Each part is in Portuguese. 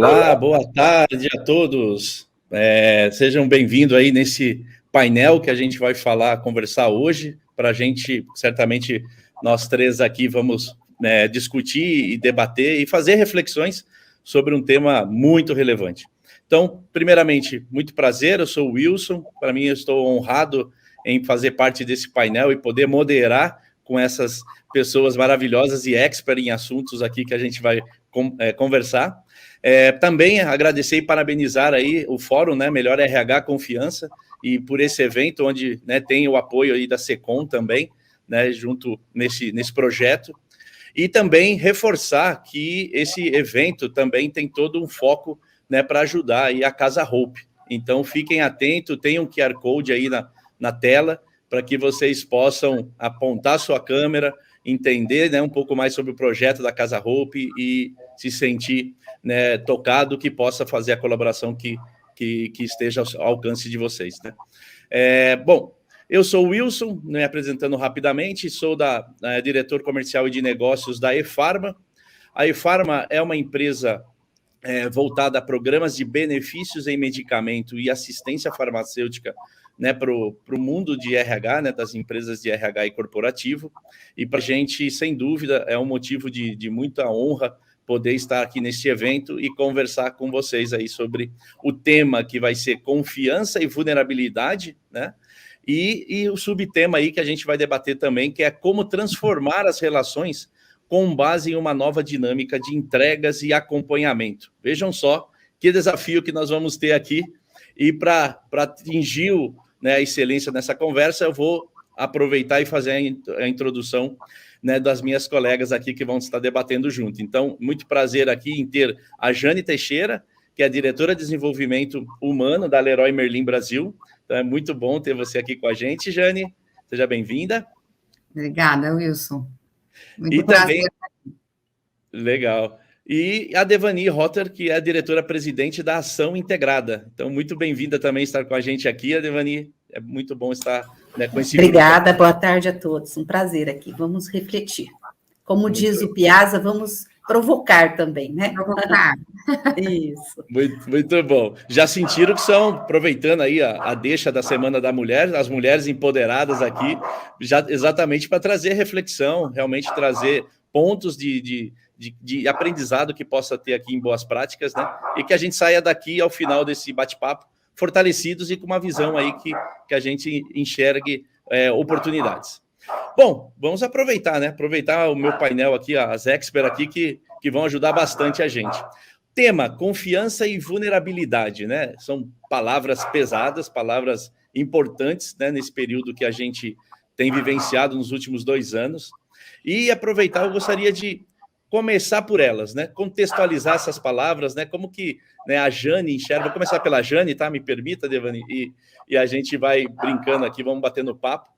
Olá, boa tarde a todos. Sejam bem-vindos aí nesse painel que a gente vai conversar hoje. Para a gente, certamente, nós três aqui vamos discutir e debater e fazer reflexões sobre um tema muito relevante. Então, primeiramente, muito prazer, eu sou o Wilson. Para mim, eu estou honrado em fazer parte desse painel e poder moderar com essas pessoas maravilhosas e expert em assuntos aqui que a gente vai conversar. Também agradecer e parabenizar aí o Fórum, Melhor RH Confiança, e por esse evento, onde tem o apoio aí da SECOM também, junto nesse projeto. E também reforçar que esse evento também tem todo um foco para ajudar aí a Casa Hope. Então, fiquem atentos, tem um QR Code aí na tela, para que vocês possam apontar sua câmera, entender um pouco mais sobre o projeto da Casa Hope e se sentir tocado, que possa fazer a colaboração que esteja ao alcance de vocês. Bom, eu sou o Wilson, me apresentando rapidamente, sou diretor comercial e de negócios da ePharma. A ePharma é uma empresa voltada a programas de benefícios em medicamento e assistência farmacêutica para o mundo de RH, das empresas de RH e corporativo. E para a gente, sem dúvida, é um motivo de muita honra poder estar aqui neste evento e conversar com vocês aí sobre o tema que vai ser confiança e vulnerabilidade, e o subtema aí que a gente vai debater também, que é como transformar as relações com base em uma nova dinâmica de entregas e acompanhamento. Vejam só que desafio que nós vamos ter aqui. E para atingir a excelência nessa conversa, eu vou aproveitar e fazer a introdução das minhas colegas aqui que vão estar debatendo junto. Então, muito prazer aqui em ter a Jane Teixeira, que é a diretora de desenvolvimento humano da Leroy Merlin Brasil. Então, é muito bom ter você aqui com a gente, Jane. Seja bem-vinda. Obrigada, Wilson. Muito prazer. Legal. E a Devani Rotter, que é a diretora-presidente da Ação Integrada. Então, muito bem-vinda também estar com a gente aqui, a Devani. É muito bom estar com esse Obrigada, grupo. Boa tarde a todos. Um prazer aqui. Vamos refletir. Como muito diz o Piazza, vamos provocar também, Provocar. Isso. Muito bom. Já sentiram que são, aproveitando aí a deixa da Semana da Mulher, as mulheres empoderadas aqui, já exatamente para trazer reflexão, realmente trazer pontos de aprendizado que possa ter aqui em boas práticas, e que a gente saia daqui ao final desse bate-papo fortalecidos e com uma visão aí que a gente enxergue oportunidades. Bom, vamos aproveitar, aproveitar o meu painel aqui, as experts aqui que vão ajudar bastante a gente. Tema, confiança e vulnerabilidade, São palavras pesadas, palavras importantes, nesse período que a gente tem vivenciado nos últimos 2 anos. E aproveitar, eu gostaria de começar por elas, contextualizar essas palavras, como que a Jane enxerga. Vou começar pela Jane, tá? Me permita, Devani, e a gente vai brincando aqui, vamos batendo papo.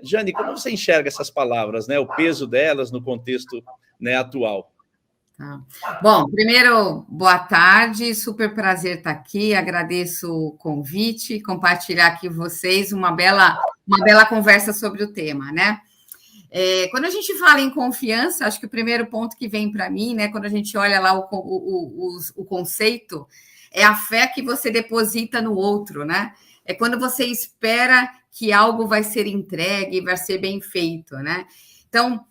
Jane, como você enxerga essas palavras, o peso delas no contexto atual? Bom, primeiro, boa tarde, super prazer estar aqui, agradeço o convite, compartilhar aqui com vocês uma bela conversa sobre o tema, Quando a gente fala em confiança, acho que o primeiro ponto que vem para mim, quando a gente olha lá o conceito, é a fé que você deposita no outro, É quando você espera que algo vai ser entregue, vai ser bem feito, Então,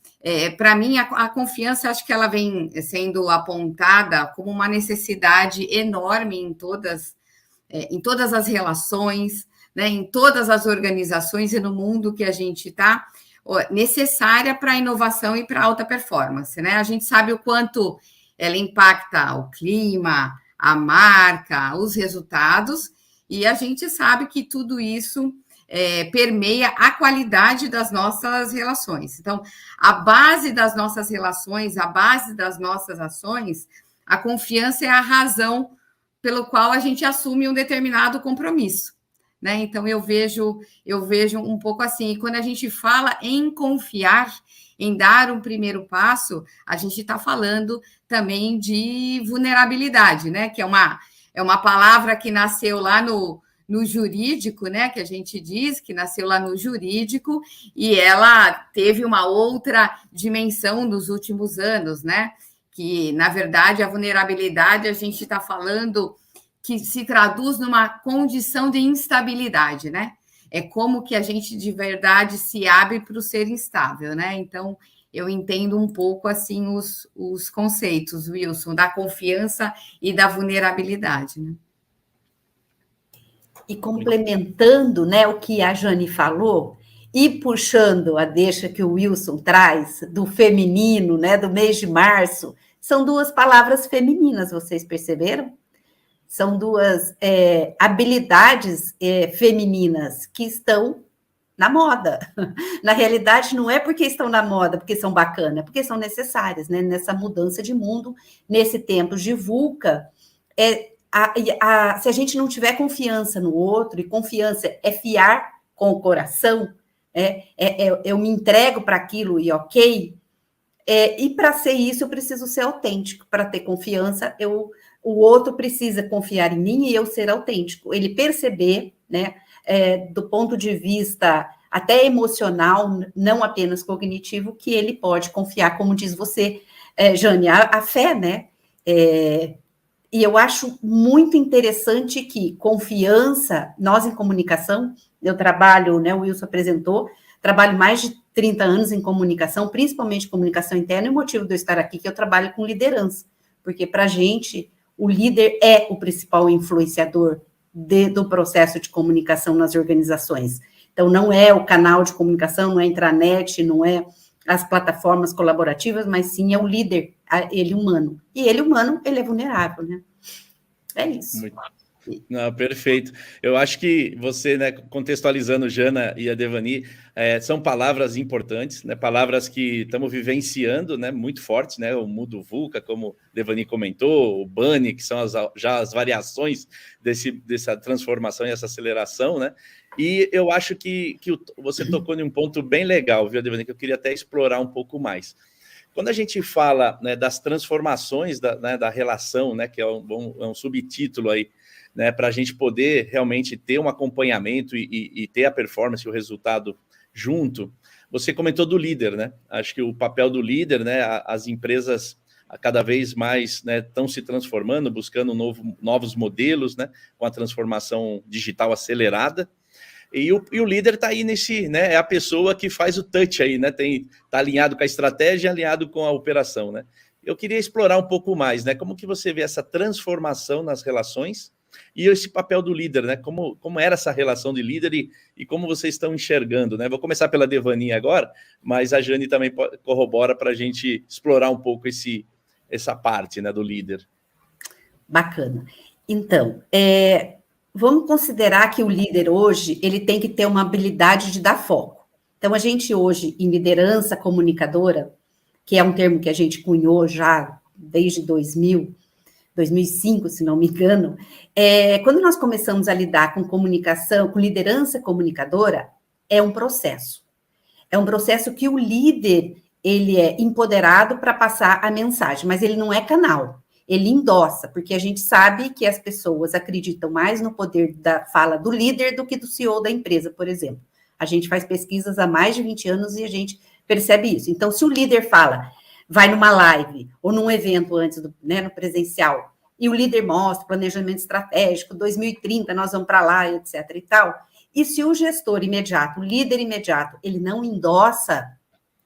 para mim, a confiança, acho que ela vem sendo apontada como uma necessidade enorme em todas as relações, em todas as organizações e no mundo que a gente está, necessária para a inovação e para a alta performance, A gente sabe o quanto ela impacta o clima, a marca, os resultados, e a gente sabe que tudo isso permeia a qualidade das nossas relações. Então, a base das nossas relações, a base das nossas ações, a confiança é a razão pelo qual a gente assume um determinado compromisso. Então, eu vejo um pouco assim, e quando a gente fala em confiar, em dar um primeiro passo, a gente está falando também de vulnerabilidade, que é uma palavra que nasceu lá no jurídico, que a gente diz, que nasceu lá no jurídico, e ela teve uma outra dimensão nos últimos anos, que, na verdade, a vulnerabilidade a gente está falando que se traduz numa condição de instabilidade, né? É como que a gente de verdade se abre para o ser instável, né? Então, eu entendo um pouco assim os conceitos, Wilson, da confiança e da vulnerabilidade, né? E complementando, né, o que a Jane falou, e puxando a deixa que o Wilson traz do feminino, né, do mês de março, são duas palavras femininas, vocês perceberam? São duas habilidades femininas que estão na moda. Na realidade, não é porque estão na moda, porque são bacanas, é porque são necessárias, né? Nessa mudança de mundo, nesse tempo de VUCA, se a gente não tiver confiança no outro, e confiança é fiar com o coração, eu me entrego para aquilo e ok, e para ser isso eu preciso ser autêntico, para ter confiança, o outro precisa confiar em mim e eu ser autêntico, ele perceber, né, do ponto de vista até emocional, não apenas cognitivo, que ele pode confiar, como diz você, Jane, a fé, né, e eu acho muito interessante que confiança, nós em comunicação, eu trabalho, né, o Wilson apresentou, trabalho mais de 30 anos em comunicação, principalmente comunicação interna, e o motivo de eu estar aqui é que eu trabalho com liderança, porque para a gente, o líder é o principal influenciador do processo de comunicação nas organizações. Então, não é o canal de comunicação, não é a intranet, não é as plataformas colaborativas, mas sim é o líder, ele humano. E ele humano, ele é vulnerável, né? É isso. Não, perfeito. Eu acho que você, né, contextualizando Jana e a Devani, são palavras importantes, né, palavras que estamos vivenciando, né, muito fortes, né, o mundo VUCA, como Devani comentou, o BANI, que são já as variações dessa transformação e essa aceleração, né, e eu acho que você tocou em um ponto bem legal, viu, Devani, que eu queria até explorar um pouco mais. Quando a gente fala, né, das transformações da relação, né, que é um subtítulo aí, né, para a gente poder realmente ter um acompanhamento e ter a performance, o resultado junto, você comentou do líder, né? Acho que o papel do líder, né, as empresas cada vez mais, né, estão se transformando, buscando novos modelos, né, com a transformação digital acelerada. E o líder está aí nesse, né? É a pessoa que faz o touch aí, né? Está alinhado com a estratégia, alinhado com a operação, né? Eu queria explorar um pouco mais, né? Como que você vê essa transformação nas relações e esse papel do líder, né? Como era essa relação de líder e como vocês estão enxergando, né? Vou começar pela Devani agora, mas a Jane também corrobora para a gente explorar um pouco essa parte, né, do líder. Bacana. Então, vamos considerar que o líder hoje, ele tem que ter uma habilidade de dar foco. Então, a gente hoje, em liderança comunicadora, que é um termo que a gente cunhou já desde 2005, se não me engano, quando nós começamos a lidar com comunicação, com liderança comunicadora, é um processo. É um processo que o líder, ele é empoderado para passar a mensagem, mas ele não é canal. Ele endossa, porque a gente sabe que as pessoas acreditam mais no poder da fala do líder do que do CEO da empresa, por exemplo. A gente faz pesquisas há mais de 20 anos e a gente percebe isso. Então, se o líder fala, vai numa live ou num evento antes, no presencial, e o líder mostra planejamento estratégico, 2030 nós vamos para lá, etc. e tal, e se o gestor imediato, o líder imediato, ele não endossa,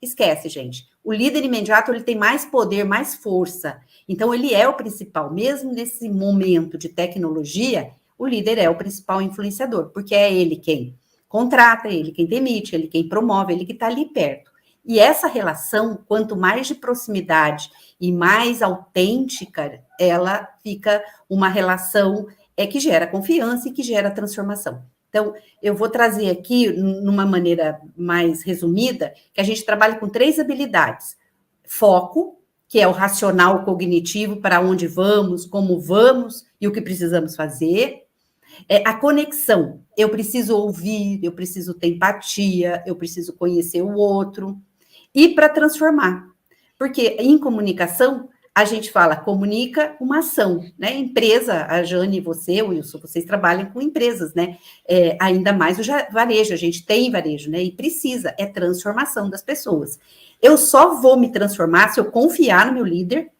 esquece, gente. O líder imediato, ele tem mais poder, mais força. Então, ele é o principal. Mesmo nesse momento de tecnologia, o líder é o principal influenciador, porque é ele quem contrata, ele quem demite, ele quem promove, ele que está ali perto. E essa relação, quanto mais de proximidade e mais autêntica, ela fica uma relação que gera confiança e que gera transformação. Então, eu vou trazer aqui, numa maneira mais resumida, que a gente trabalha com 3 habilidades. Foco, que é o racional cognitivo, para onde vamos, como vamos e o que precisamos fazer. A conexão, eu preciso ouvir, eu preciso ter empatia, eu preciso conhecer o outro. E para transformar, porque em comunicação, a gente fala, comunica uma ação, né? Empresa, a Jane, você, Wilson, vocês trabalham com empresas, né? Ainda mais o varejo, a gente tem varejo, né? E precisa, transformação das pessoas. Eu só vou me transformar se eu confiar no meu líder,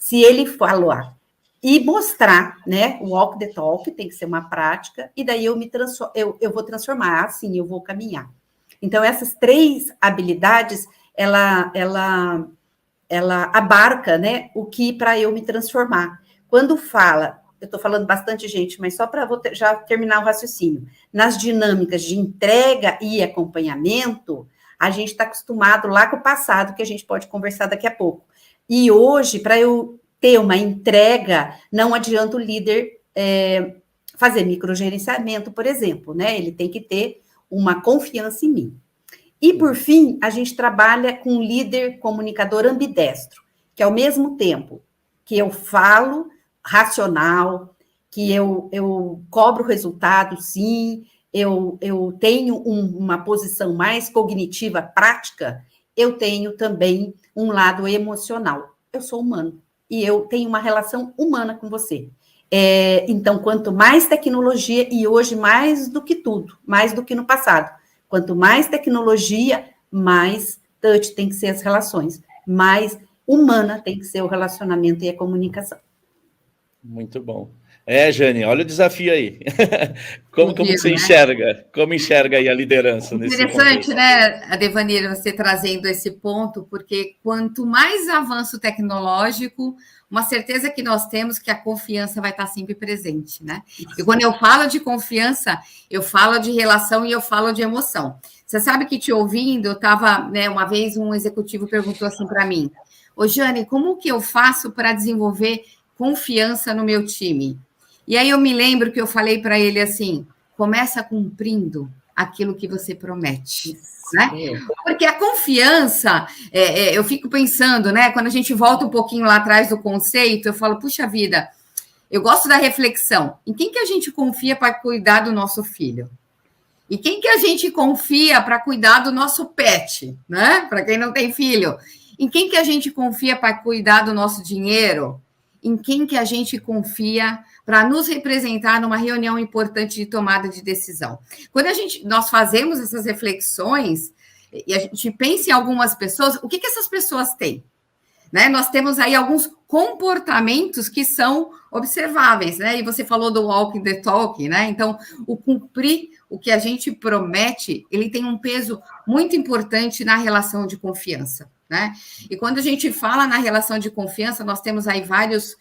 Se ele falar e mostrar, né, o walk the talk, tem que ser uma prática, e daí eu vou transformar, assim, eu vou caminhar. Então, essas 3 habilidades, ela abarca, né, o que para eu me transformar. Quando fala, eu estou falando bastante, gente, mas só para já terminar o raciocínio, nas dinâmicas de entrega e acompanhamento, a gente está acostumado lá com o passado, que a gente pode conversar daqui a pouco. E hoje, para eu ter uma entrega, não adianta o líder fazer microgerenciamento, por exemplo, né? Ele tem que ter uma confiança em mim. E, por fim, a gente trabalha com um líder comunicador ambidestro, que ao mesmo tempo que eu falo racional, que eu cobro resultado, sim, eu tenho uma posição mais cognitiva, prática, eu tenho também um lado emocional. Eu sou humano e eu tenho uma relação humana com você. Então, quanto mais tecnologia, e hoje mais do que tudo, mais do que no passado, quanto mais tecnologia, mais touch tem que ser as relações, mais humana tem que ser o relacionamento e a comunicação. Muito bom. Jane, olha o desafio aí. Como você enxerga? Como enxerga aí a liderança nesse contexto? Interessante, né, Adevanir, você trazendo esse ponto, porque quanto mais avanço tecnológico, uma certeza que nós temos que a confiança vai estar sempre presente, né? E quando eu falo de confiança, eu falo de relação e eu falo de emoção. Você sabe que te ouvindo, eu estava, né, uma vez um executivo perguntou assim para mim, ô Jane, como que eu faço para desenvolver confiança no meu time? E aí eu me lembro que eu falei para ele assim, começa cumprindo aquilo que você promete, né? Porque a confiança, eu fico pensando, né? Quando a gente volta um pouquinho lá atrás do conceito, eu falo, puxa vida, eu gosto da reflexão. Em quem que a gente confia para cuidar do nosso filho? E quem que a gente confia para cuidar do nosso pet, né? Para quem não tem filho. Em quem que a gente confia para cuidar do nosso dinheiro? Em quem que a gente confia para nos representar numa reunião importante de tomada de decisão. Quando nós fazemos essas reflexões e a gente pensa em algumas pessoas, o que essas pessoas têm? Né? Nós temos aí alguns comportamentos que são observáveis, né? E você falou do walk the talk, né? Então, o cumprir o que a gente promete, ele tem um peso muito importante na relação de confiança, né? E quando a gente fala na relação de confiança, nós temos aí vários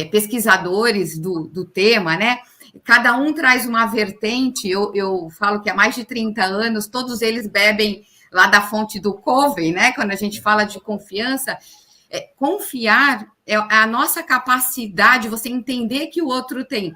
pesquisadores do tema, né? Cada um traz uma vertente, eu falo que há mais de 30 anos, todos eles bebem lá da fonte do Covey, né? Quando a gente fala de confiança, confiar é a nossa capacidade, você entender que o outro tem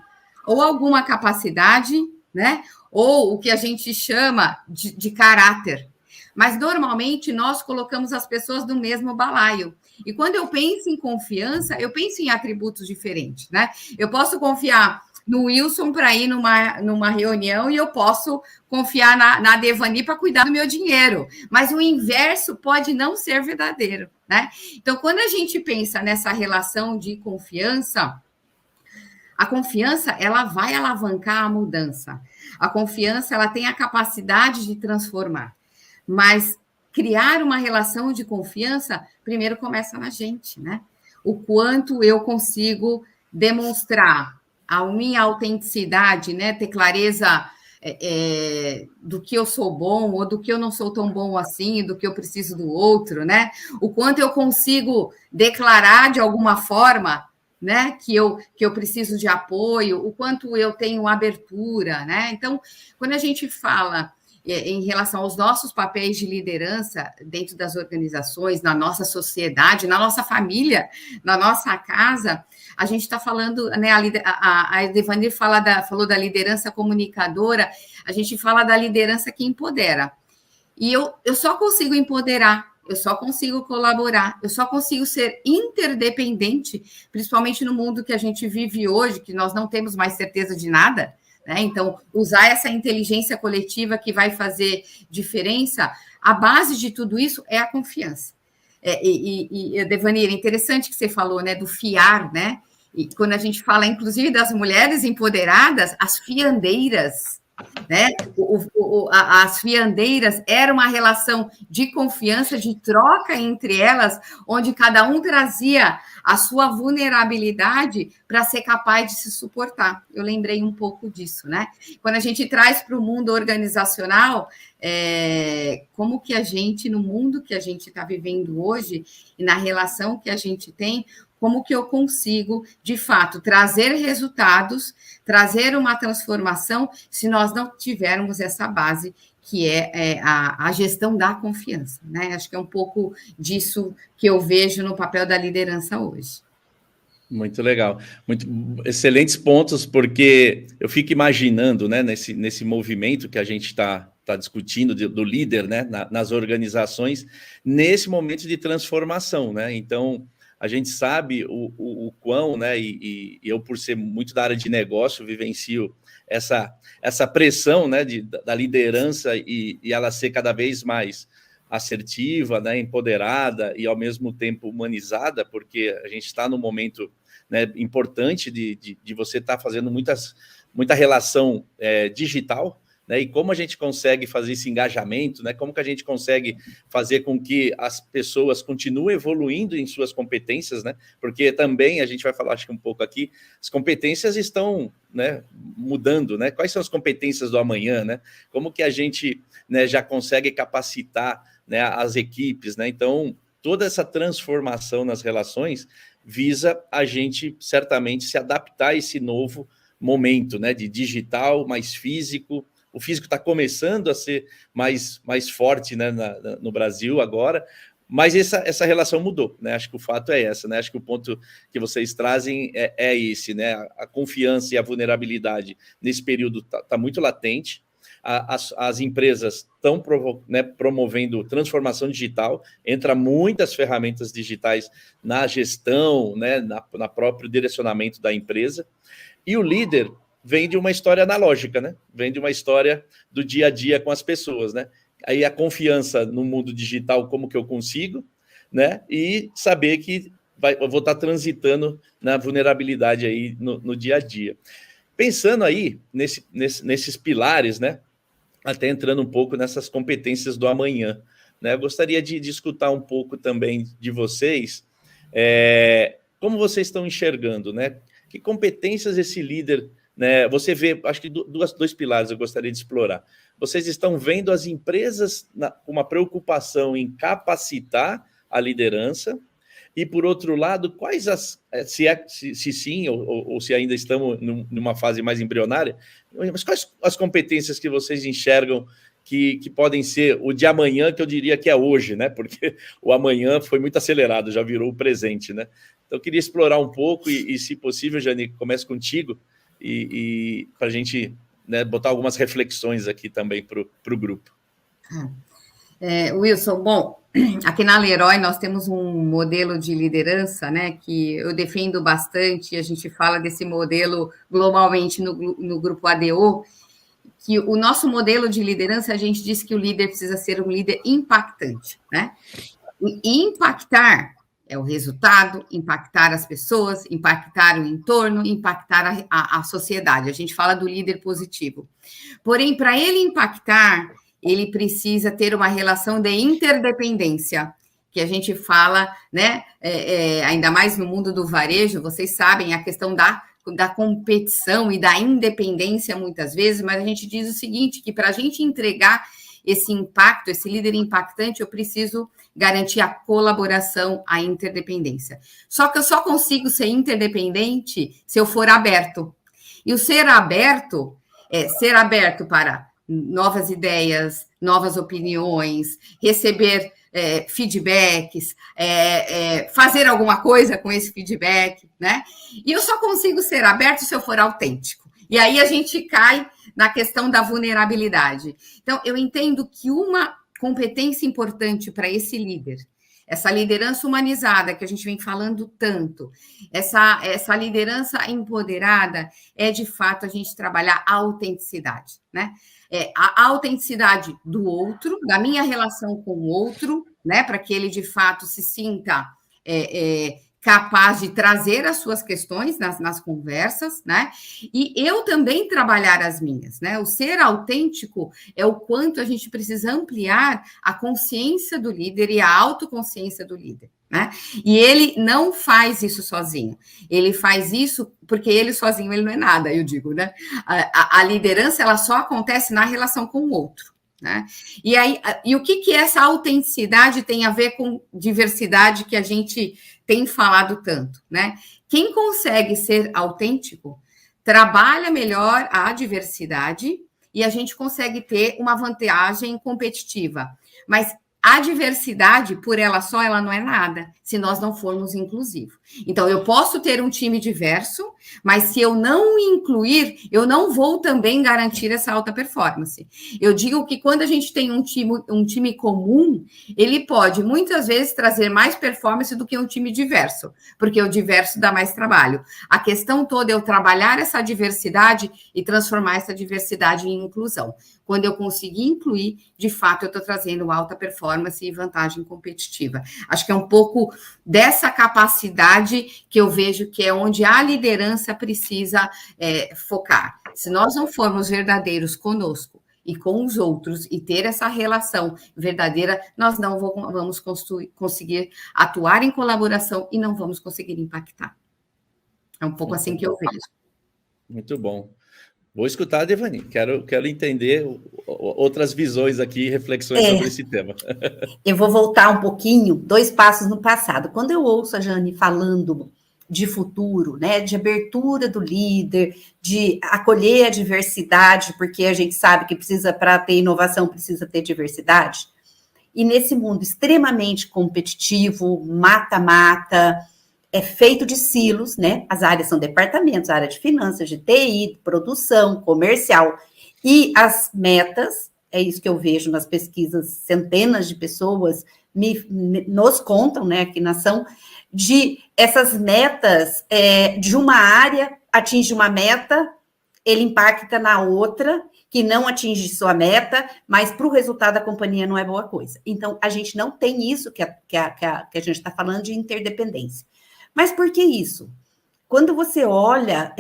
ou alguma capacidade, né? Ou o que a gente chama de caráter. Mas, normalmente, nós colocamos as pessoas no mesmo balaio. E quando eu penso em confiança, eu penso em atributos diferentes, né? Eu posso confiar no Wilson para ir numa reunião e eu posso confiar na Devani para cuidar do meu dinheiro. Mas o inverso pode não ser verdadeiro, né? Então, quando a gente pensa nessa relação de confiança, a confiança, ela vai alavancar a mudança. A confiança, ela tem a capacidade de transformar. Mas criar uma relação de confiança, primeiro começa na gente, né? O quanto eu consigo demonstrar a minha autenticidade, né? Ter clareza do que eu sou bom ou do que eu não sou tão bom assim, do que eu preciso do outro, né? O quanto eu consigo declarar de alguma forma, né? Que eu preciso de apoio, o quanto eu tenho abertura, né? Então, quando a gente fala em relação aos nossos papéis de liderança dentro das organizações, na nossa sociedade, na nossa família, na nossa casa, a gente está falando, né? A Devani falou da liderança comunicadora, a gente fala da liderança que empodera. E eu só consigo empoderar, eu só consigo colaborar, eu só consigo ser interdependente, principalmente no mundo que a gente vive hoje, que nós não temos mais certeza de nada. Então, usar essa inteligência coletiva que vai fazer diferença, a base de tudo isso é a confiança. Devani, é interessante que você falou, né, do fiar, né? E quando a gente fala, inclusive, das mulheres empoderadas, as fiandeiras, né? As fiandeiras era uma relação de confiança, de troca entre elas, onde cada um trazia a sua vulnerabilidade para ser capaz de se suportar. Eu lembrei um pouco disso, né? Quando a gente traz para o mundo organizacional, como que a gente, no mundo que a gente está vivendo hoje, e na relação que a gente tem, como que eu consigo, de fato, trazer resultados, trazer uma transformação, se nós não tivermos essa base, que é a gestão da confiança, né? Acho que é um pouco disso que eu vejo no papel da liderança hoje. Muito legal. Muito excelentes pontos, porque eu fico imaginando, né, nesse movimento que a gente está discutindo do líder, né, nas organizações, nesse momento de transformação, né? Então, a gente sabe o quão, né, e eu, por ser muito da área de negócio, vivencio essa pressão, né, da liderança e ela ser cada vez mais assertiva, né, empoderada e, ao mesmo tempo, humanizada, porque a gente está num momento, né, importante de você estar fazendo muita relação digital, né, e como a gente consegue fazer esse engajamento, né, como que a gente consegue fazer com que as pessoas continuem evoluindo em suas competências, né, porque também a gente vai falar, acho que um pouco aqui, as competências estão, né, mudando, né, quais são as competências do amanhã, né, como que a gente, né, já consegue capacitar, né, as equipes, né, então toda essa transformação nas relações visa a gente certamente se adaptar a esse novo momento, né, de digital, mais físico. O físico está começando a ser mais forte, né, no Brasil agora, mas essa relação mudou, né? Acho que o fato é essa, né? Acho que o ponto que vocês trazem é esse, né? A confiança e a vulnerabilidade nesse período tá muito latente. As empresas estão promovendo transformação digital, entra muitas ferramentas digitais na gestão, né, na próprio direcionamento da empresa, e o líder vem de uma história analógica, né? Vem de uma história do dia a dia com as pessoas, né? Aí a confiança no mundo digital, como que eu consigo, né? E saber que eu vou estar transitando na vulnerabilidade aí no dia a dia. Pensando aí nesses pilares, né? Até entrando um pouco nessas competências do amanhã, né? Eu gostaria de escutar um pouco também de vocês, como vocês estão enxergando, né? Que competências esse líder, né? Você vê, acho que dois pilares eu gostaria de explorar. Vocês estão vendo as empresas com uma preocupação em capacitar a liderança, e, por outro lado, quais se sim, ou se ainda estamos numa fase mais embrionária, mas quais as competências que vocês enxergam que podem ser o de amanhã, que eu diria que é hoje, né? Porque o amanhã foi muito acelerado, já virou o presente, né? Então, eu queria explorar um pouco, e se possível, Jane, comece contigo, e para a gente, né, botar algumas reflexões aqui também para o grupo. Wilson, bom, aqui na Leroy nós temos um modelo de liderança, né, que eu defendo bastante, a gente fala desse modelo globalmente no grupo ADO, que o nosso modelo de liderança, a gente diz que o líder precisa ser um líder impactante, né? E impactar é o resultado, impactar as pessoas, impactar o entorno, impactar a sociedade. A gente fala do líder positivo. Porém, para ele impactar, ele precisa ter uma relação de interdependência, que a gente fala, né? Ainda mais no mundo do varejo, vocês sabem a questão da competição e da independência muitas vezes, mas a gente diz o seguinte, que para a gente entregar esse impacto, esse líder impactante, eu preciso garantir a colaboração, a interdependência. Só que eu só consigo ser interdependente se eu for aberto. E o ser aberto é ser aberto para novas ideias, novas opiniões, receber feedbacks, fazer alguma coisa com esse feedback, né? E eu só consigo ser aberto se eu for autêntico. E aí a gente cai na questão da vulnerabilidade. Então, eu entendo que uma competência importante para esse líder, essa liderança humanizada que a gente vem falando tanto, essa liderança empoderada é, de fato, a gente trabalhar a autenticidade, né? A autenticidade do outro, da minha relação com o outro, né? Para que ele, de fato, se sinta capaz de trazer as suas questões nas conversas, né? E eu também trabalhar as minhas, né? O ser autêntico é o quanto a gente precisa ampliar a consciência do líder e a autoconsciência do líder, né? E ele não faz isso sozinho. Ele faz isso porque ele sozinho ele não é nada, eu digo, né? A liderança ela só acontece na relação com o outro. Né? E o que essa autenticidade tem a ver com diversidade que a gente tem falado tanto, né? Quem consegue ser autêntico trabalha melhor a diversidade e a gente consegue ter uma vantagem competitiva. Mas a diversidade, por ela só, ela não é nada, se nós não formos inclusivos. Então, eu posso ter um time diverso, mas se eu não incluir, eu não vou também garantir essa alta performance. Eu digo que quando a gente tem um time comum, ele pode, muitas vezes, trazer mais performance do que um time diverso, porque o diverso dá mais trabalho. A questão toda é eu trabalhar essa diversidade e transformar essa diversidade em inclusão. Quando eu conseguir incluir, de fato, eu estou trazendo alta performance e vantagem competitiva. Acho que é um pouco dessa capacidade que eu vejo que é onde a liderança precisa focar. Se nós não formos verdadeiros conosco e com os outros e ter essa relação verdadeira, nós não vamos conseguir atuar em colaboração e não vamos conseguir impactar. É um pouco assim que eu vejo. Muito bom. Vou escutar a Devani, quero entender outras visões aqui, reflexões sobre esse tema. Eu vou voltar um pouquinho, 2 passos no passado. Quando eu ouço a Jane falando de futuro, né, de abertura do líder, de acolher a diversidade, porque a gente sabe que para ter inovação, precisa ter diversidade, e nesse mundo extremamente competitivo, mata-mata, é feito de silos, né? As áreas são departamentos, área de finanças, de TI, produção, comercial, e as metas, é isso que eu vejo nas pesquisas, centenas de pessoas nos contam, né, aqui na ação, de essas metas, de uma área atinge uma meta, ele impacta na outra, que não atinge sua meta, mas para o resultado da companhia não é boa coisa. Então, a gente não tem isso que a gente está falando de interdependência. Mas por que isso? Quando você olha,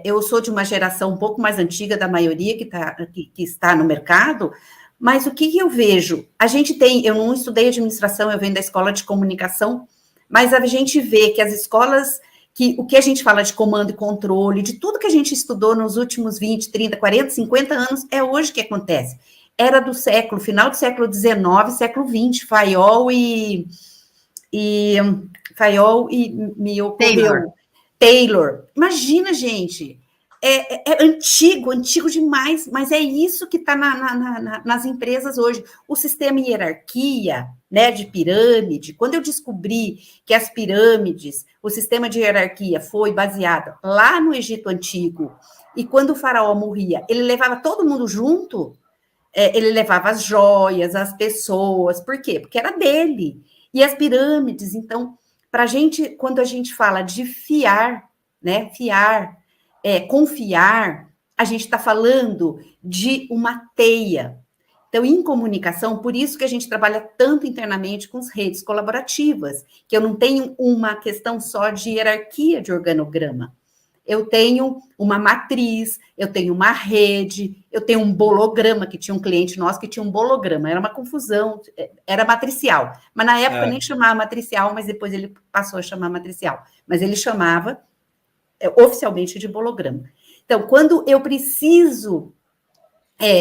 eu sou de uma geração um pouco mais antiga da maioria que está no mercado, mas o que eu vejo? A gente tem, eu não estudei administração, eu venho da escola de comunicação, mas a gente vê que as escolas, o que a gente fala de comando e controle, de tudo que a gente estudou nos últimos 20, 30, 40, 50 anos, é hoje que acontece. Era do final do século XIX, século XX, Fayol e me ocorreu Taylor. Imagina, gente, é antigo demais, mas é isso que está nas empresas hoje. O sistema hierarquia, né, de pirâmide, quando eu descobri que as pirâmides, o sistema de hierarquia foi baseado lá no Egito Antigo, e quando o faraó morria, ele levava todo mundo junto, ele levava as joias, as pessoas, por quê? Porque era dele. E as pirâmides, então, para a gente, quando a gente fala de fiar, né, confiar, a gente está falando de uma teia. Então, em comunicação, por isso que a gente trabalha tanto internamente com as redes colaborativas, que eu não tenho uma questão só de hierarquia de organograma. Eu tenho uma matriz, eu tenho uma rede, eu tenho um bolograma, que tinha um cliente nosso que tinha um bolograma, era uma confusão, era matricial, mas na época nem chamava matricial, mas depois ele passou a chamar matricial, mas ele chamava oficialmente de bolograma. Então, quando eu preciso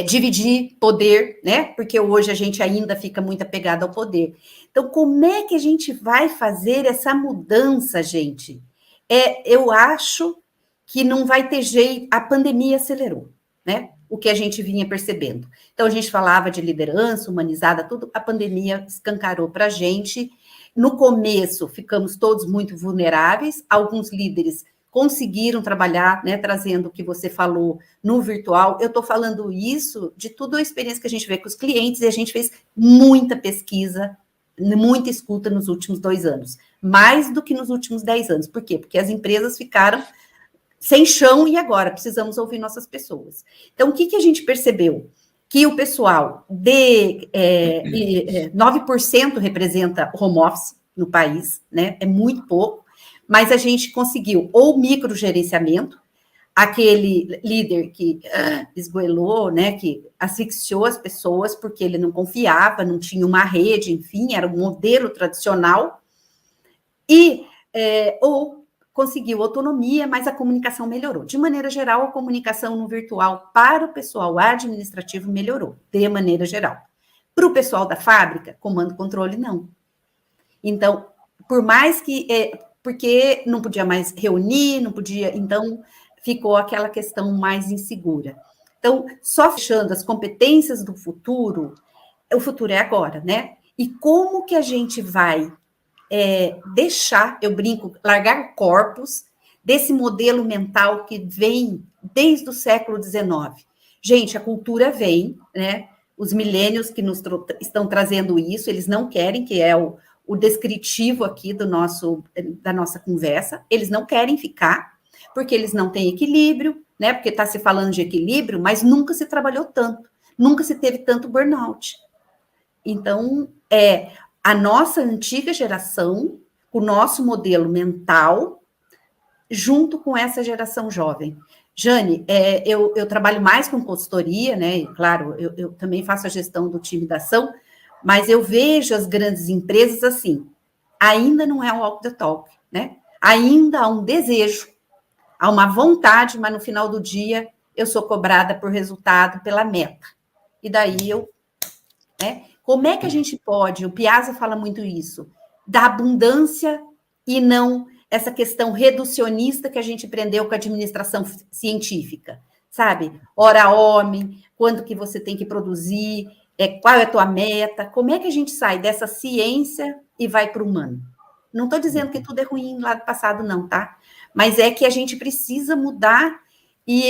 dividir poder, né, porque hoje a gente ainda fica muito apegado ao poder, então como é que a gente vai fazer essa mudança, gente? Eu acho que não vai ter jeito, a pandemia acelerou, né? O que a gente vinha percebendo. Então, a gente falava de liderança humanizada, tudo, a pandemia escancarou para a gente. No começo, ficamos todos muito vulneráveis, alguns líderes conseguiram trabalhar, né, trazendo o que você falou no virtual. Eu estou falando isso de toda a experiência que a gente vê com os clientes, e a gente fez muita pesquisa, muita escuta nos últimos 2 anos, mais do que nos últimos 10 anos. Por quê? Porque as empresas ficaram sem chão e agora precisamos ouvir nossas pessoas. Então, o que a gente percebeu? Que o pessoal 9% representa home office no país, né? É muito pouco. mas a gente conseguiu ou microgerenciamento, aquele líder que esgoelou, né, que asfixiou as pessoas porque ele não confiava, não tinha uma rede, enfim, era um modelo tradicional, ou conseguiu autonomia, mas a comunicação melhorou. De maneira geral, a comunicação no virtual para o pessoal administrativo melhorou, de maneira geral. Para o pessoal da fábrica, comando e controle, não. Então, por mais que... porque não podia mais reunir, não podia... Então, ficou aquela questão mais insegura. Então, só fechando as competências do futuro, o futuro é agora, né? E como que a gente vai deixar, eu brinco, largar corpos desse modelo mental que vem desde o século XIX? Gente, a cultura vem, né? Os milênios que nos estão trazendo isso, eles não querem, que é o descritivo aqui da nossa conversa, eles não querem ficar, porque eles não têm equilíbrio, né? Porque está se falando de equilíbrio, mas nunca se trabalhou tanto, nunca se teve tanto burnout. Então, a nossa antiga geração, o nosso modelo mental, junto com essa geração jovem. Jane, eu trabalho mais com consultoria, né? E, claro, eu também faço a gestão do time da ação, mas eu vejo as grandes empresas assim, ainda não é um walk the talk, né? Ainda há um desejo, há uma vontade, mas no final do dia eu sou cobrada por resultado, pela meta. E daí né? Como é que a gente pode, o Piazza fala muito isso, da abundância e não essa questão reducionista que a gente aprendeu com a administração científica, sabe? Hora homem, quanto que você tem que produzir, qual é a tua meta, como é que a gente sai dessa ciência e vai para o humano? Não estou dizendo que tudo é ruim lá do passado, não, tá? Mas é que a gente precisa mudar e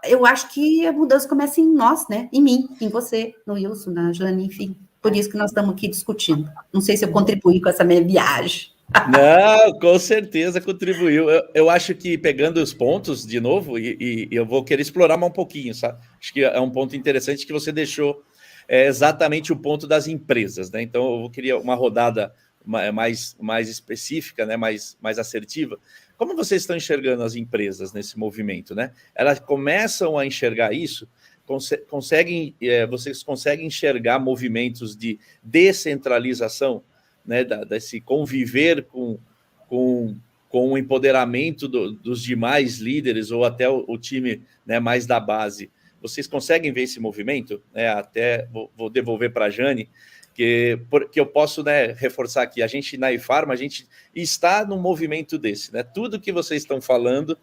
eu acho que a mudança começa em nós, né? Em mim, em você, no Wilson, na Jane, enfim. Por isso que nós estamos aqui discutindo. Não sei se eu contribuí com essa minha viagem. Não, com certeza contribuiu. Eu acho que pegando os pontos de novo, e eu vou querer explorar mais um pouquinho, sabe? Acho que é um ponto interessante que você deixou exatamente o ponto das empresas, né? Então, eu queria uma rodada mais específica, né? mais assertiva. Como vocês estão enxergando as empresas nesse movimento, né? Elas começam a enxergar isso, vocês conseguem enxergar movimentos de descentralização, né? Desse conviver com o empoderamento dos demais líderes ou até o time, né, mais da base. Vocês conseguem ver esse movimento? Até vou devolver para a Jane, que eu posso, né, reforçar aqui. A gente, na IFARMA, a gente está num movimento desse, né? Tudo que vocês estão falando,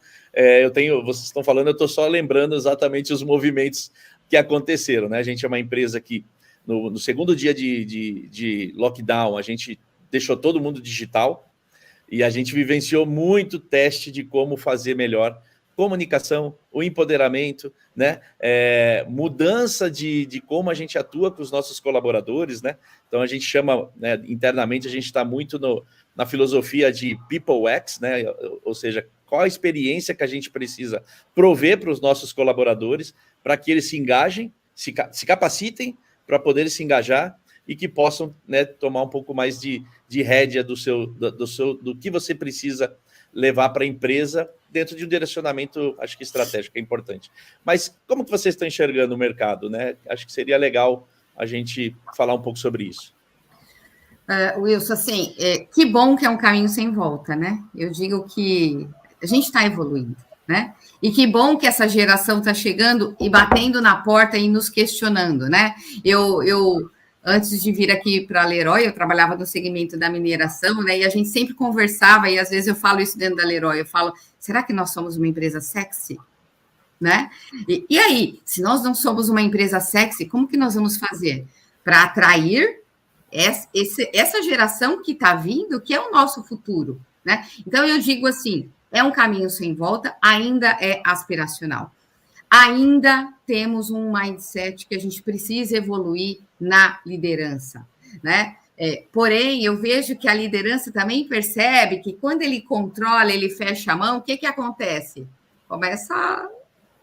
vocês estão falando, eu estou só lembrando exatamente os movimentos que aconteceram, né? A gente é uma empresa que, no segundo dia de lockdown, a gente deixou todo mundo digital e a gente vivenciou muito teste de como fazer melhor comunicação, o empoderamento, né? Mudança de como a gente atua com os nossos colaboradores, né? Então a gente chama, né, internamente, a gente está muito na filosofia de People X, né? Ou seja, qual a experiência que a gente precisa prover para os nossos colaboradores para que eles se engajem, se capacitem para poder se engajar e que possam, né, tomar um pouco mais de rédea do que você precisa levar para a empresa dentro de um direcionamento, acho que estratégico, é importante. Mas como que vocês estão enxergando o mercado, né? Acho que seria legal a gente falar um pouco sobre isso. Wilson, assim, que bom que é um caminho sem volta, né? Eu digo que a gente está evoluindo, né? E que bom que essa geração está chegando e batendo na porta e nos questionando, né? Eu antes de vir aqui para a Leroy, eu trabalhava no segmento da mineração, né? E a gente sempre conversava, e às vezes eu falo isso dentro da Leroy, eu falo, será que nós somos uma empresa sexy? Né? E aí, se nós não somos uma empresa sexy, como que nós vamos fazer para atrair essa geração que está vindo, que é o nosso futuro, né? Então, eu digo assim, é um caminho sem volta, ainda é aspiracional. Ainda temos um mindset que a gente precisa evoluir na liderança, né? Porém, eu vejo que a liderança também percebe que quando ele controla, ele fecha a mão, o que acontece? Começa a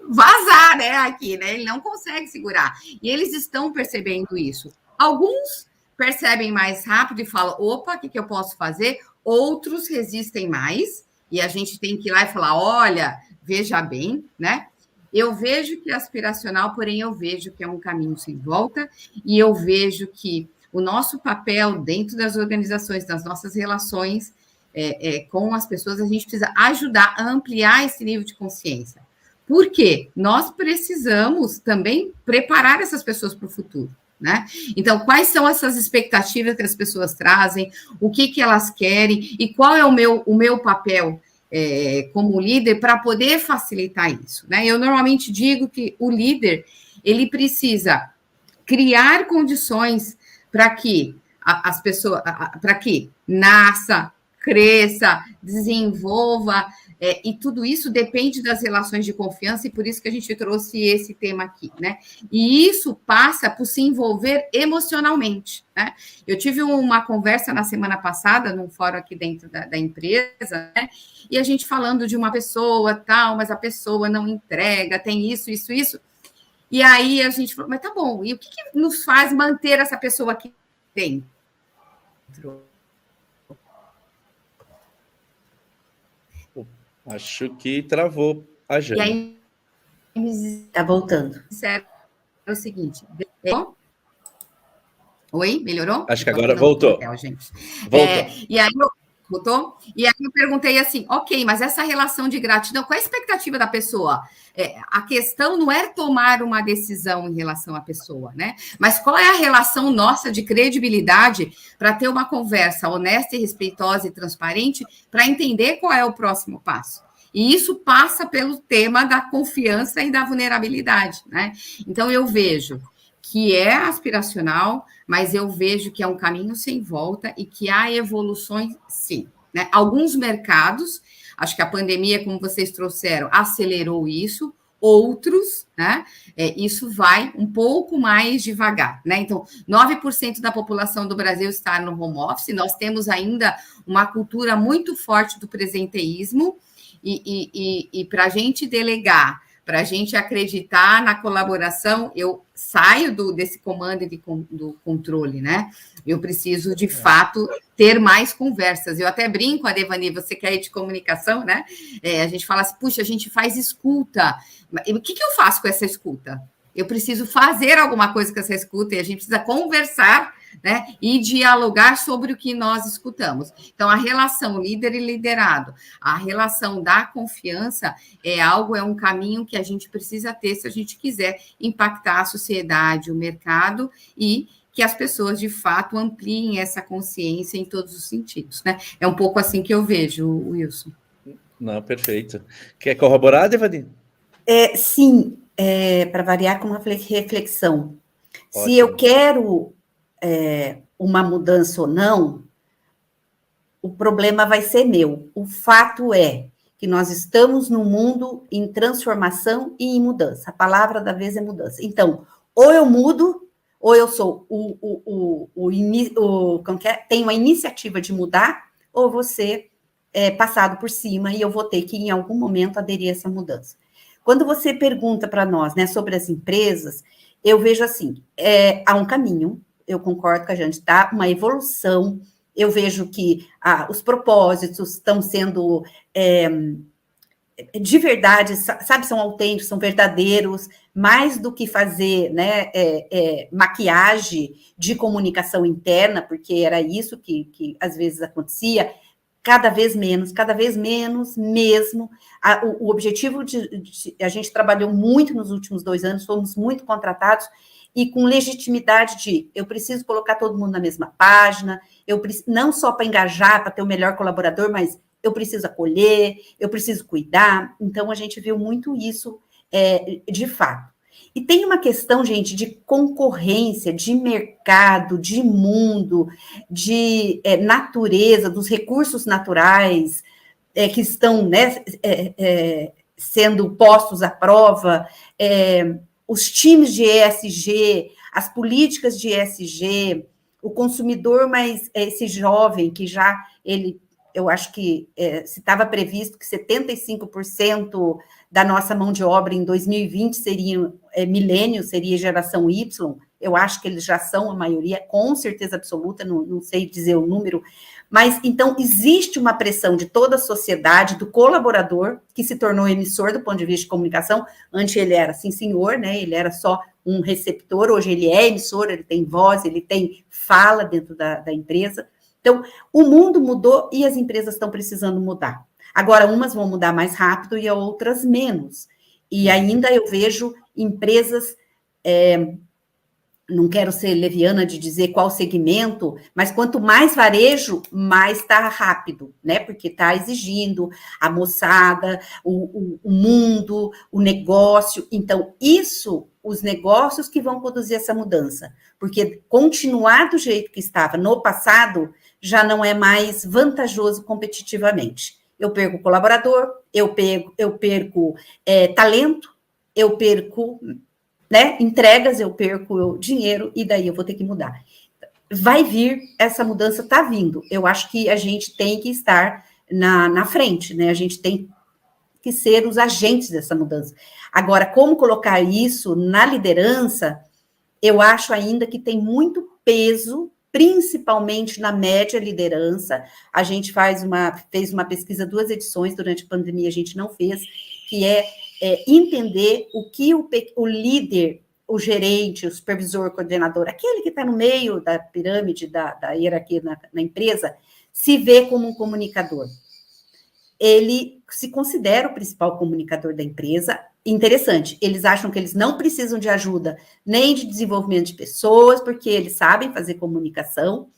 vazar, né, aqui, né? Ele não consegue segurar. E eles estão percebendo isso. Alguns percebem mais rápido e falam, opa, o que eu posso fazer? Outros resistem mais, e a gente tem que ir lá e falar, olha, veja bem, né? Eu vejo que é aspiracional, porém eu vejo que é um caminho sem volta, e eu vejo que o nosso papel dentro das organizações, das nossas relações com as pessoas, a gente precisa ajudar a ampliar esse nível de consciência. Por quê? Nós precisamos também preparar essas pessoas para o futuro, né? Então, quais são essas expectativas que as pessoas trazem, o que elas querem e qual é o meu papel como líder para poder facilitar isso, né? Eu normalmente digo que o líder, ele precisa criar condições para que as pessoas, para que nasça, cresça, desenvolva, e tudo isso depende das relações de confiança, e por isso que a gente trouxe esse tema aqui, né? E isso passa por se envolver emocionalmente, né? Eu tive uma conversa na semana passada, num fórum aqui dentro da empresa, né? E a gente falando de uma pessoa, tal, mas a pessoa não entrega, tem isso. E aí a gente falou, mas tá bom, e o que nos faz manter essa pessoa aqui dentro? Acho que travou a Jane. E aí, está voltando. Disseram o seguinte, oi, melhorou? Acho que agora voltou. Papel, gente. Voltou. E aí voltou? E aí eu perguntei assim, ok, mas essa relação de gratidão, qual é a expectativa da pessoa? A questão não é tomar uma decisão em relação à pessoa, né? Mas qual é a relação nossa de credibilidade para ter uma conversa honesta e respeitosa e transparente para entender qual é o próximo passo? E isso passa pelo tema da confiança e da vulnerabilidade, né? Então, eu vejo que é aspiracional, mas eu vejo que é um caminho sem volta e que há evoluções, sim, né? Alguns mercados, acho que a pandemia, como vocês trouxeram, acelerou isso, outros, né? Isso vai um pouco mais devagar, né? Então, 9% da população do Brasil está no home office, nós temos ainda uma cultura muito forte do presenteísmo, e para a gente delegar, para a gente acreditar na colaboração, eu saio desse comando e do controle, né? Eu preciso, de fato, ter mais conversas. Eu até brinco, Adevani, você que é de comunicação, né? A gente fala assim, puxa, a gente faz escuta. O que eu faço com essa escuta? Eu preciso fazer alguma coisa com essa escuta e a gente precisa conversar, né, e dialogar sobre o que nós escutamos. Então, a relação líder e liderado, a relação da confiança é um caminho que a gente precisa ter se a gente quiser impactar a sociedade, o mercado e que as pessoas, de fato, ampliem essa consciência em todos os sentidos, né? É um pouco assim que eu vejo, Wilson. Não, perfeito. Quer corroborar, Devani? Sim, para variar com uma reflexão. Ótimo. Se eu quero uma mudança ou não, o problema vai ser meu. O fato é que nós estamos num mundo em transformação e em mudança. A palavra da vez é mudança. Então, ou eu mudo, ou eu sou tenho a iniciativa de mudar, ou você passado por cima e eu vou ter que, em algum momento, aderir a essa mudança. Quando você pergunta para nós, né, sobre as empresas, eu vejo assim, há um caminho, eu concordo com a gente, tá? Uma evolução, eu vejo que os propósitos estão sendo de verdade, sabe, são autênticos, são verdadeiros, mais do que fazer, né, maquiagem de comunicação interna, porque era isso que às vezes acontecia, cada vez menos mesmo. O objetivo a gente trabalhou muito nos últimos 2 anos, fomos muito contratados, e com legitimidade de, eu preciso colocar todo mundo na mesma página, não só para engajar, para ter o melhor colaborador, mas eu preciso acolher, eu preciso cuidar. Então, a gente viu muito isso, de fato. E tem uma questão, gente, de concorrência, de mercado, de mundo, de natureza, dos recursos naturais que estão, né, sendo postos à prova, os times de ESG, as políticas de ESG, o consumidor, mas esse jovem que já eu acho que se estava previsto que 75% da nossa mão de obra em 2020 seria milênio, seria geração Y, eu acho que eles já são a maioria, com certeza absoluta, não sei dizer o número, mas então existe uma pressão de toda a sociedade, do colaborador, que se tornou emissor do ponto de vista de comunicação. Antes ele era, sim senhor, né? Ele era só um receptor, hoje ele é emissor, ele tem voz, ele tem fala dentro da empresa. Então, o mundo mudou e as empresas estão precisando mudar. Agora, umas vão mudar mais rápido e outras menos. E ainda eu vejo empresas, não quero ser leviana de dizer qual segmento, mas quanto mais varejo, mais está rápido, né? Porque está exigindo a moçada, o mundo, o negócio. Então, os negócios que vão produzir essa mudança. Porque continuar do jeito que estava no passado já não é mais vantajoso competitivamente. Eu perco colaborador, eu perco talento, eu perco, né, entregas, eu perco dinheiro, e daí eu vou ter que mudar. Vai vir, essa mudança está vindo. Eu acho que a gente tem que estar na frente, né? A gente tem que ser os agentes dessa mudança. Agora, como colocar isso na liderança, eu acho ainda que tem muito peso, principalmente na média liderança. A gente fez uma pesquisa, 2 edições, durante a pandemia a gente não fez, que é entender o que o líder, o gerente, o supervisor, o coordenador, aquele que está no meio da pirâmide, da hierarquia na empresa, se vê como um comunicador. Ele se considera o principal comunicador da empresa. Interessante, eles acham que eles não precisam de ajuda nem de desenvolvimento de pessoas, porque eles sabem fazer comunicação,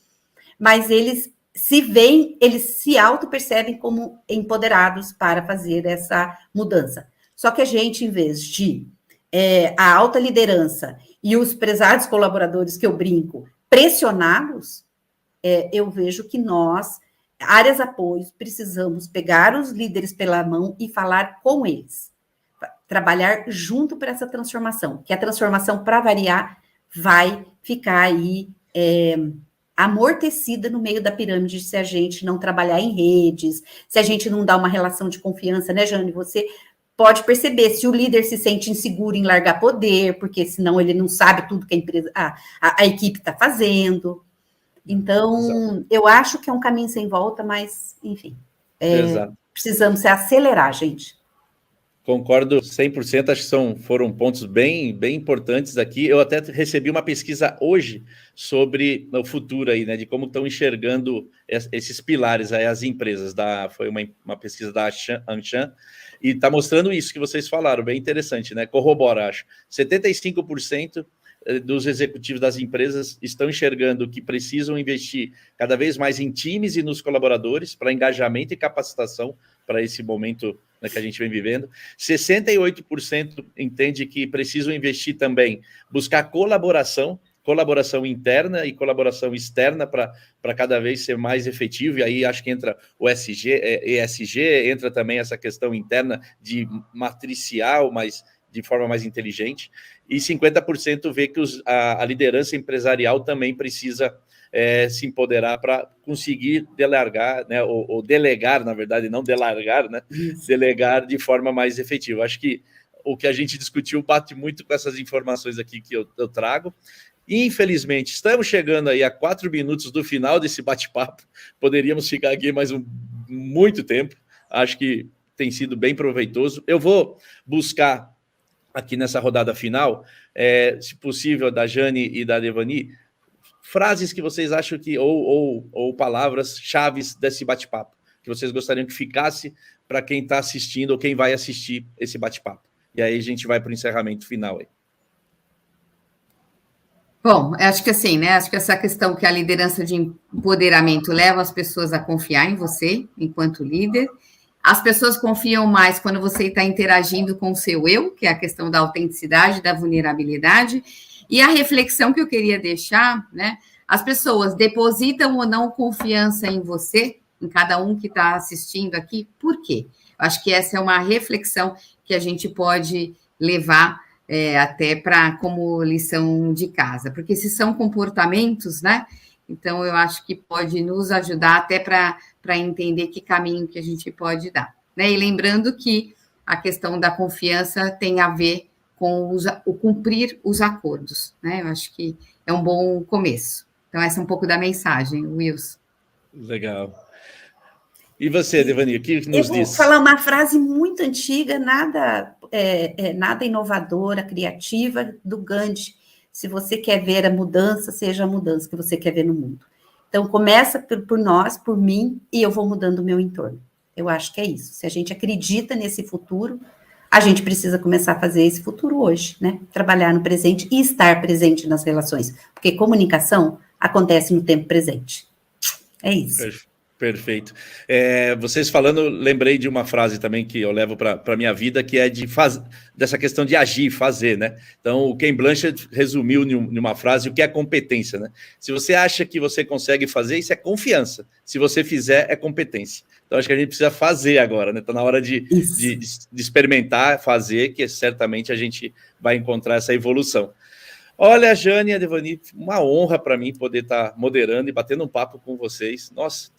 mas eles se auto-percebem como empoderados para fazer essa mudança. Só que a gente, em vez de a alta liderança e os prezados colaboradores, que eu brinco, pressionados, eu vejo que nós, áreas apoios, precisamos pegar os líderes pela mão e falar com eles. Trabalhar junto para essa transformação, que a transformação, para variar, vai ficar aí amortecida no meio da pirâmide se a gente não trabalhar em redes, se a gente não dar uma relação de confiança, né, Jane? Você pode perceber se o líder se sente inseguro em largar poder, porque senão ele não sabe tudo que a empresa, a equipe está fazendo. Então, exato, eu acho que é um caminho sem volta, mas, enfim, precisamos acelerar, gente. Concordo 100%, acho que foram pontos bem importantes aqui. Eu até recebi uma pesquisa hoje sobre o futuro aí, né, de como estão enxergando esses pilares aí, as empresas. Foi uma pesquisa da Anshan, e está mostrando isso que vocês falaram, bem interessante, né? Corrobora, acho. 75% dos executivos das empresas estão enxergando que precisam investir cada vez mais em times e nos colaboradores para engajamento e capacitação para esse momento, né, que a gente vem vivendo. 68% entende que precisam investir também, buscar colaboração interna e colaboração externa para cada vez ser mais efetivo, e aí acho que entra o ESG, entra também essa questão interna de matricial, mas de forma mais inteligente, e 50% vê que a liderança empresarial também precisa se empoderar para conseguir delegar, né, ou delegar, na verdade, não delargar, né, delegar de forma mais efetiva. Acho que o que a gente discutiu bate muito com essas informações aqui que eu trago. Infelizmente, estamos chegando aí a 4 minutos do final desse bate-papo. Poderíamos ficar aqui mais muito tempo. Acho que tem sido bem proveitoso. Eu vou buscar aqui nessa rodada final, se possível, da Jane e da Devani, frases que vocês acham que, ou palavras-chave desse bate-papo, que vocês gostariam que ficasse para quem está assistindo ou quem vai assistir esse bate-papo. E aí a gente vai para o encerramento final aí. Bom, acho que assim, né? Acho que essa questão que a liderança de empoderamento leva as pessoas a confiar em você, enquanto líder. As pessoas confiam mais quando você está interagindo com o seu eu, que é a questão da autenticidade, da vulnerabilidade. E a reflexão que eu queria deixar, né? As pessoas depositam ou não confiança em você, em cada um que está assistindo aqui, por quê? Acho que essa é uma reflexão que a gente pode levar até como lição de casa, porque se são comportamentos, né? Então, eu acho que pode nos ajudar até para entender que caminho que a gente pode dar, né? E lembrando que a questão da confiança tem a ver com o cumprir os acordos, né? Eu acho que é um bom começo. Então, essa é um pouco da mensagem, Wilson. Legal. E você, Devani, o que nos diz? Eu vou falar uma frase muito antiga, nada inovadora, criativa, do Gandhi. Se você quer ver a mudança, seja a mudança que você quer ver no mundo. Então, começa por nós, por mim, e eu vou mudando o meu entorno. Eu acho que é isso. Se a gente acredita nesse futuro, a gente precisa começar a fazer esse futuro hoje, né? Trabalhar no presente e estar presente nas relações. Porque comunicação acontece no tempo presente. É isso. Perfeito. Vocês falando, lembrei de uma frase também que eu levo para a minha vida, que é dessa questão de agir, fazer, né? Então, o Ken Blanchard resumiu numa frase o que é competência, né? Se você acha que você consegue fazer, isso é confiança. Se você fizer, é competência. Então, acho que a gente precisa fazer agora, né? Está na hora de experimentar, fazer, que certamente a gente vai encontrar essa evolução. Olha, Jane e a Devani, uma honra para mim poder estar moderando e batendo um papo com vocês. Nossa,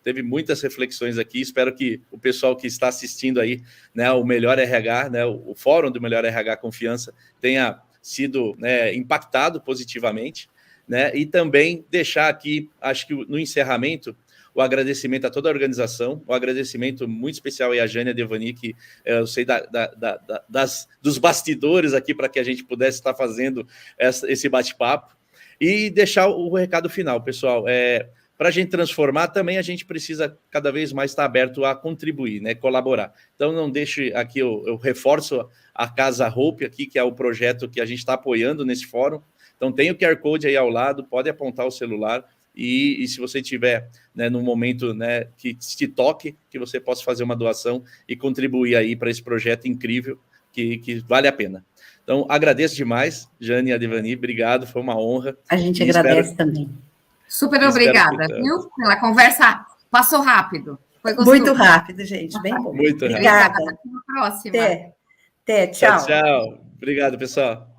teve muitas reflexões aqui. Espero que o pessoal que está assistindo aí, né, o Melhor RH, né, o Fórum do Melhor RH Confiança, tenha sido, né, impactado positivamente, né, e também deixar aqui, acho que no encerramento, o agradecimento a toda a organização, o agradecimento muito especial aí a Jane e a Devani, que eu sei dos bastidores aqui para que a gente pudesse estar fazendo esse bate-papo, e deixar o recado final, pessoal. Para a gente transformar, também a gente precisa cada vez mais estar aberto a contribuir, né, colaborar. Então, não deixe aqui, eu reforço a Casa Hope aqui, que é o projeto que a gente está apoiando nesse fórum. Então, tem o QR Code aí ao lado, pode apontar o celular, e se você tiver, né, no momento, né, que te toque, que você possa fazer uma doação e contribuir aí para esse projeto incrível que vale a pena. Então, agradeço demais, Jane e a Devani, obrigado, foi uma honra. A gente agradece também. Super obrigada, viu? Pela conversa, passou rápido. Foi gostoso. Muito rápido, gente, bem bom. Muito obrigada. Até a próxima. Até, tchau. Tchau. Obrigado, pessoal.